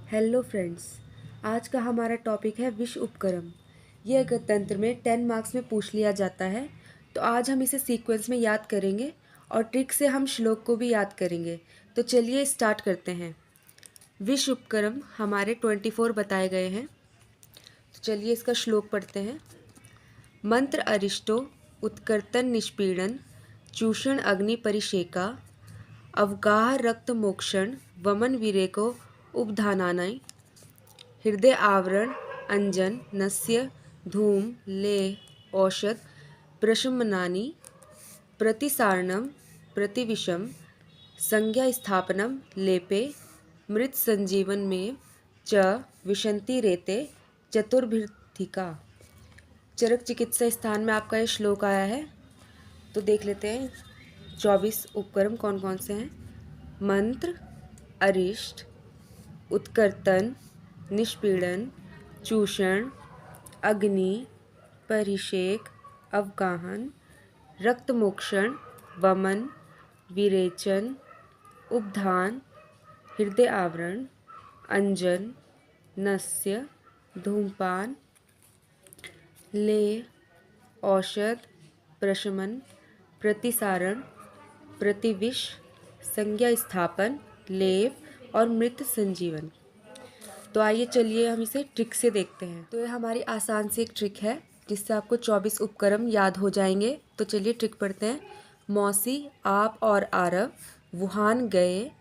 Hello friends, आज का हमारा टॉपिक है विश्व उपक्रम। यह गणतंत्र में 10 मार्क्स में पूछ लिया जाता है। तो आज हम इसे सीक्वेंस में याद करेंगे और ट्रिक से हम श्लोक को भी याद करेंगे। तो चलिए स्टार्ट करते हैं। विश्व उपक्रम हमारे 24 बताए गए हैं। तो चलिए इसका श्लोक पढ़ते हैं। मंत्र अरिष्टो उत्कर्तन निष्पीड़न चूषण अग्नि परिशेका अवगाह रक्त मोक्षण वमन विरेको उपधानानय हृदय आवरण अंजन नस्य धूम लेह औषध प्रशमनानि प्रतिसारणम प्रतिविषम संज्ञा स्थापनम लेपे मृत संजीवन में च विशंति रेते चतुर्भिर्थिका। चरक चिकित्सा स्थान में आपका ये श्लोक आया है। तो देख लेते हैं 24 उपक्रम कौन कौन से हैं। मंत्र अरिष्ट उत्कर्तन निष्पीड़न चूषण अग्नि परिषेक अवगाहन रक्तमोक्षण वमन विरेचन उपधान हृदय आवरण अंजन नस्य धूमपान लेह औषध प्रशमन प्रतिसारण प्रतिविष संज्ञा स्थापन लेप और मृत संजीवन। तो आइए चलिए हम इसे ट्रिक से देखते हैं। तो ये हमारी आसान सी एक ट्रिक है जिससे आपको 24 उपक्रम याद हो जाएंगे। तो चलिए ट्रिक पढ़ते हैं। मौसी आप और आरव वुहान गए,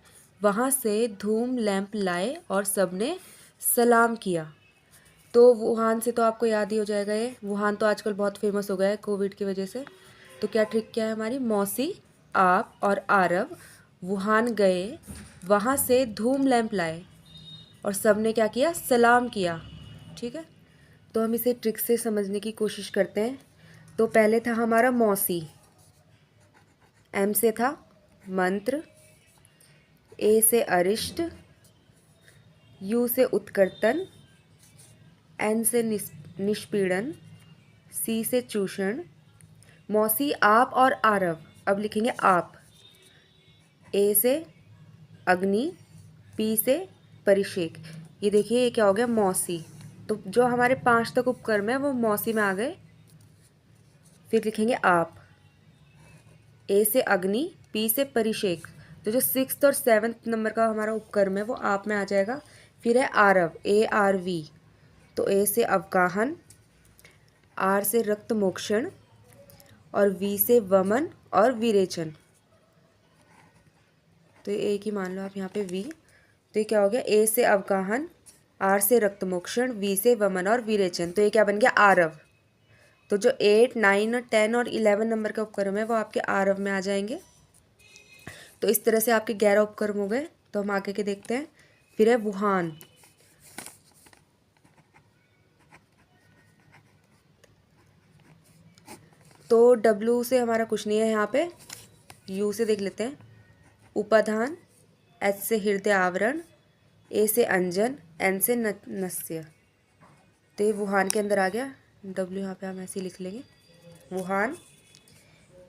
वहाँ से धूम लैंप लाए और सबने सलाम किया। तो वुहान से तो आपको याद ही हो जाएगा। ये वुहान तो आजकल बहुत फेमस हो गया है कोविड की वजह से। तो क्या ट्रिक क्या है हमारी। मौसी आप और आरव वुहान गए, वहाँ से धूम लैंप लाए और सबने क्या किया, सलाम किया। ठीक है, तो हम इसे ट्रिक से समझने की कोशिश करते हैं। तो पहले था हमारा मौसी, एम से था मंत्र, ए से अरिष्ट, यू से उत्कर्तन, एन से निष्पीड़न, सी से चूषण। मौसी आप और आरव, अब लिखेंगे आप। ए से अग्नि, पी से परिषेक। ये देखिए ये क्या हो गया, मौसी। तो जो हमारे 5 तक उपक्रम है वो मौसी में आ गए। फिर लिखेंगे आप। ए से अग्नि, पी से परिषेक। तो जो 6th और 7th नंबर का हमारा उपक्रम है वो आप में आ जाएगा। फिर है आरव, ए आर वी। तो ए से अवगाहन, आर से रक्त मोक्षण और वी से वमन और विरेचन। तो ये एक ही मान लो आप यहाँ पे वी। तो ये क्या हो गया, ए से अवगाहन, आर से रक्तमोक्षण, वी से वमन और विरेचन। तो ये क्या बन गया, आरव। तो जो 8, 9 और 10 और 11 नंबर का उपक्रम है वो आपके आरव में आ जाएंगे। तो इस तरह से आपके 11 उपक्रम हो गए। तो हम आगे के देखते हैं। फिर है वुहान। तो डब्ल्यू से हमारा कुछ नहीं है यहाँ पे। यू से देख लेते हैं। उपाधान, एच से हृदय आवरण, ए से अंजन, एन से नस्य। तो ये वुहान के अंदर आ गया। डब्ल्यू यहाँ पे हम ऐसे ही लिख लेंगे, वुहान।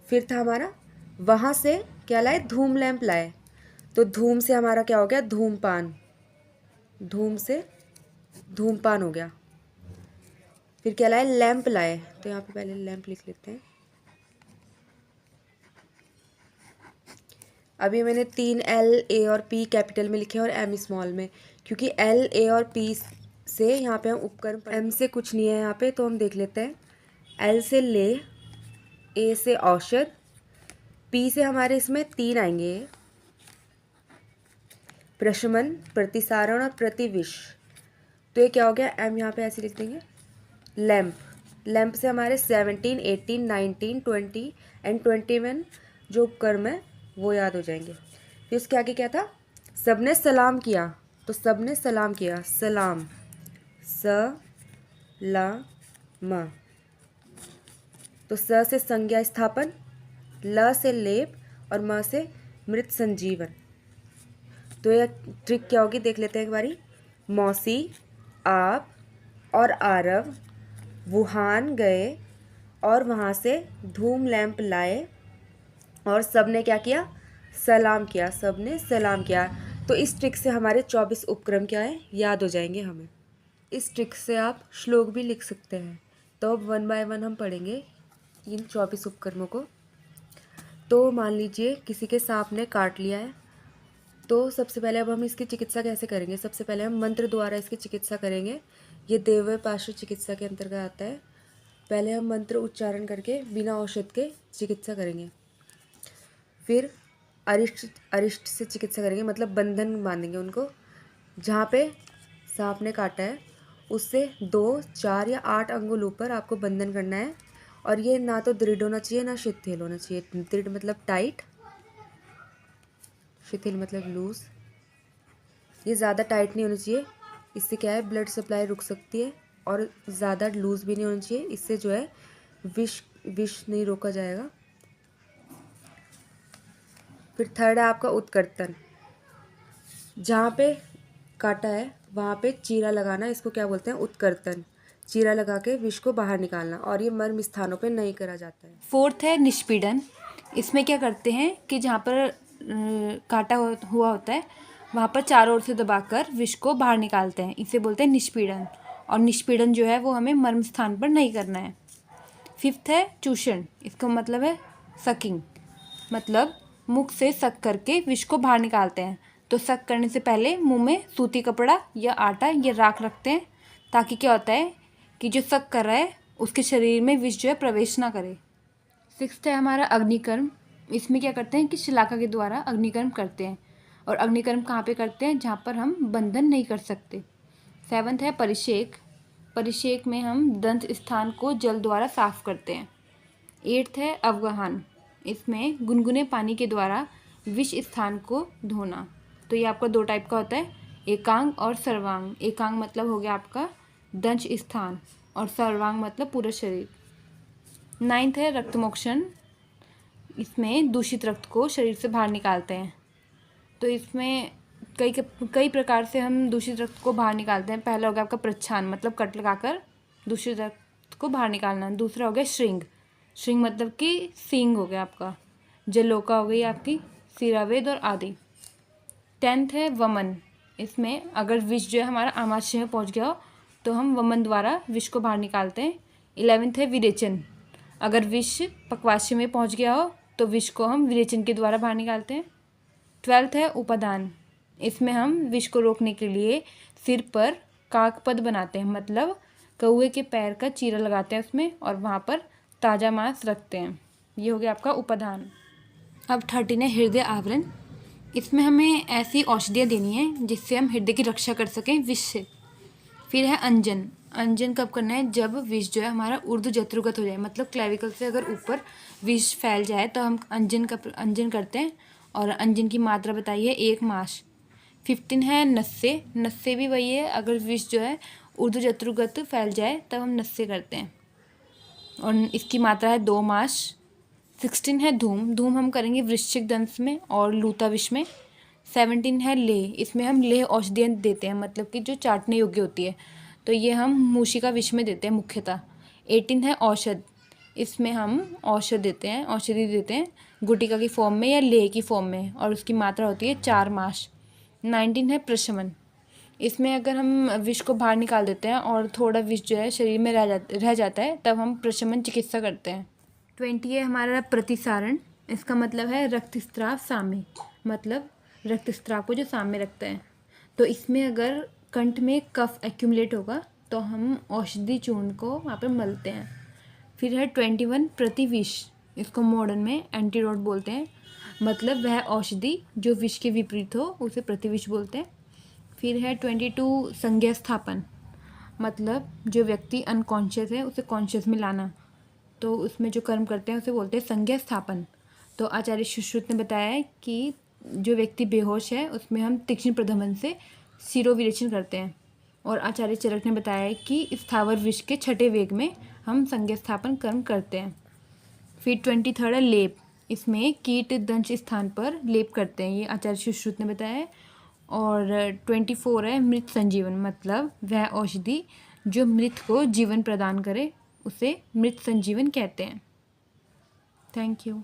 फिर था हमारा वहाँ से क्या लाए, धूम लैंप लाए। तो धूम से हमारा क्या हो गया, धूमपान। धूम से धूमपान हो गया। फिर क्या लाए, लैंप लाए। तो यहाँ पे पहले लैंप लिख लेते हैं। अभी मैंने 3 एल, ए और पी कैपिटल में लिखे और एम स्मॉल में, क्योंकि एल, ए और पी से यहाँ पे हम उपक्रम, एम से कुछ नहीं है यहाँ पे। तो हम देख लेते हैं। एल से ले, ए से औषध, पी से हमारे इसमें 3 आएंगे, प्रशमन, प्रतिसारण और प्रतिविष। तो ये क्या हो गया, एम यहाँ पे ऐसे लिख देंगे। लैंप, लैंप से हमारे 17, 18, 19, 20 एंड 21 जो उपक्रम है वो याद हो जाएंगे। फिर उसके आगे क्या था, सबने सलाम किया। तो सबने सलाम किया, सलाम, स ला म। तो स से संज्ञा स्थापन, ल से लेप और म से मृत संजीवन। तो यह ट्रिक क्या होगी देख लेते हैं एक बारी। मौसी आप और आरव वुहान गए और वहाँ से धूम लैंप लाए और सबने क्या किया, सलाम किया। सबने सलाम किया। तो इस ट्रिक से हमारे 24 उपक्रम क्या है, याद हो जाएंगे हमें। इस ट्रिक से आप श्लोक भी लिख सकते हैं। तो अब 1 बाय 1 हम पढ़ेंगे इन 24 उपक्रमों को। तो मान लीजिए किसी के सांप ने काट लिया है, तो सबसे पहले अब हम इसकी चिकित्सा कैसे करेंगे। सबसे पहले हम मंत्र द्वारा इसकी चिकित्सा करेंगे। ये देव्य पार्श्व चिकित्सा के अंतर्गत आता है। पहले हम मंत्र उच्चारण करके बिना औषध के चिकित्सा करेंगे। फिर अरिष्ट से चिकित्सा करेंगे, मतलब बंधन बांधेंगे उनको। जहाँ पे सांप ने काटा है उससे 2, 4 या 8 अंगुल ऊपर आपको बंधन करना है। और ये ना तो दृढ़ होना चाहिए ना शिथिल होना चाहिए। दृढ़ मतलब टाइट, शिथिल मतलब लूज। ये ज़्यादा टाइट नहीं होना चाहिए, इससे क्या है ब्लड सप्लाई रुक सकती है। और ज़्यादा लूज भी नहीं होना चाहिए, इससे जो है विष नहीं रोका जाएगा। फिर थर्ड है आपका उत्कर्तन। जहाँ पे काटा है वहाँ पे चीरा लगाना, इसको क्या बोलते हैं, उत्कर्तन। चीरा लगा के विष को बाहर निकालना, और ये मर्म स्थानों पे नहीं करा जाता है। फोर्थ है निष्पीड़न। इसमें क्या करते हैं कि जहाँ पर काटा हुआ होता है वहाँ पर चारों ओर से दबाकर विष को बाहर निकालते हैं, इसे बोलते हैं निष्पीड़न। और निष्पीड़न जो है वो हमें मर्म स्थान पर नहीं करना है। फिफ्थ है चूषण। इसका मतलब है सकिंग, मतलब मुख से सक करके विष को बाहर निकालते हैं। तो सक करने से पहले मुंह में सूती कपड़ा या आटा या राख रखते हैं, ताकि क्या होता है कि जो सक कर रहा है उसके शरीर में विष जो है प्रवेश ना करे। सिक्स्थ है हमारा अग्निकर्म। इसमें क्या करते हैं कि शलाका के द्वारा अग्निकर्म करते हैं। और अग्निकर्म कहाँ पे करते हैं, जहाँ पर हम बंधन नहीं कर सकते। सेवन्थ है परिषेक। परिषेक में हम दंत स्थान को जल द्वारा साफ करते हैं। एट्थ है अवगाहन। इसमें गुनगुने पानी के द्वारा विष स्थान को धोना। तो ये आपका 2 टाइप का होता है, एकांग और सर्वांग। एकांग मतलब हो गया आपका दंश स्थान, और सर्वांग मतलब पूरा शरीर। 9th है रक्तमोक्षण। इसमें दूषित रक्त को शरीर से बाहर निकालते हैं। तो इसमें कई प्रकार से हम दूषित रक्त को बाहर निकालते हैं। पहला हो गया आपका प्रच्छान, मतलब कट लगाकर दूषित रक्त को बाहर निकालना। दूसरा हो गया श्रृंग। श्रृंग मतलब कि सींग हो गया आपका। जलोका हो गई आपकी सिरावेद और आदि। 10th है वमन। इसमें अगर विष जो है हमारा आमाशय में पहुंच गया हो तो हम वमन द्वारा विष को बाहर निकालते हैं। 11th है विरेचन। अगर विष पक्वाशय में पहुंच गया हो तो विष को हम विरेचन के द्वारा बाहर निकालते हैं। 12th है उपादान। इसमें हम विष को रोकने के लिए सिर पर काकपद बनाते हैं, मतलब कौवे के पैर का चीरा लगाते हैं उसमें, और वहाँ पर ताज़ा मांस रखते हैं। ये हो गया आपका उपादान। अब 13 है हृदय आवरण। इसमें हमें ऐसी औषधियाँ देनी है जिससे हम हृदय की रक्षा कर सकें विष से। फिर है अंजन। अंजन कब करना है, जब विष जो है हमारा ऊर्ध्व जत्रुगत हो जाए, मतलब क्लेविकल से अगर ऊपर विष फैल जाए तो हम अंजन करते हैं। और अंजन की मात्रा बताइए 1 मास। 15 है नस्से। नस्से भी वही है, अगर विष जो है ऊर्ध्व जत्रुगत फैल जाए तब हम नस्से करते हैं, और इसकी मात्रा है 2 मास। 16 है धूम। धूम हम करेंगे वृश्चिक दंश में और लूता विष में। 17 है लेह। इसमें हम लेह औषधियाँ देते हैं, मतलब कि जो चाटने योग्य होती है, तो ये हम मूषिका विष में देते हैं मुख्यतः। 18 है औषध। इसमें हम औषधि देते हैं गुटिका की फॉर्म में या लेह की फॉर्म में, और उसकी मात्रा होती है 4 मास। 19 है प्रशमन। इसमें अगर हम विष को बाहर निकाल देते हैं और थोड़ा विष जो है शरीर में रह जाता है तब हम प्रशमन चिकित्सा करते हैं। 20 है हमारा प्रतिसारण। इसका मतलब है रक्तस्राव साम्य, मतलब रक्तस्राव को जो साम्य रखता है। तो इसमें अगर कंठ में कफ एक्यूमुलेट होगा तो हम औषधि चूर्ण को वहाँ पर मलते हैं। फिर है 21 प्रतिविष। इसको मॉडर्न में एंटीडोट बोलते हैं, मतलब वह औषधि जो विष के विपरीत हो उसे प्रतिविष बोलते हैं। फिर है 22 संज्ञा स्थापन, मतलब जो व्यक्ति अनकॉन्शियस है उसे कॉन्शियस में लाना, तो उसमें जो कर्म करते हैं उसे बोलते हैं संज्ञा स्थापन। तो आचार्य सुश्रुत ने बताया है कि जो व्यक्ति बेहोश है उसमें हम तीक्ष्ण प्रधमन से शिरोविरेचन करते हैं। और आचार्य चरक ने बताया है कि स्थावर विष के 6ठे वेग में हम संज्ञा स्थापन कर्म करते हैं। फिर 23 है लेप। इसमें कीट दंश स्थान पर लेप करते हैं, ये आचार्य सुश्रुत ने बताया है। और 24 है मृत संजीवन, मतलब वह औषधि जो मृत को जीवन प्रदान करे उसे मृत संजीवन कहते हैं। Thank you.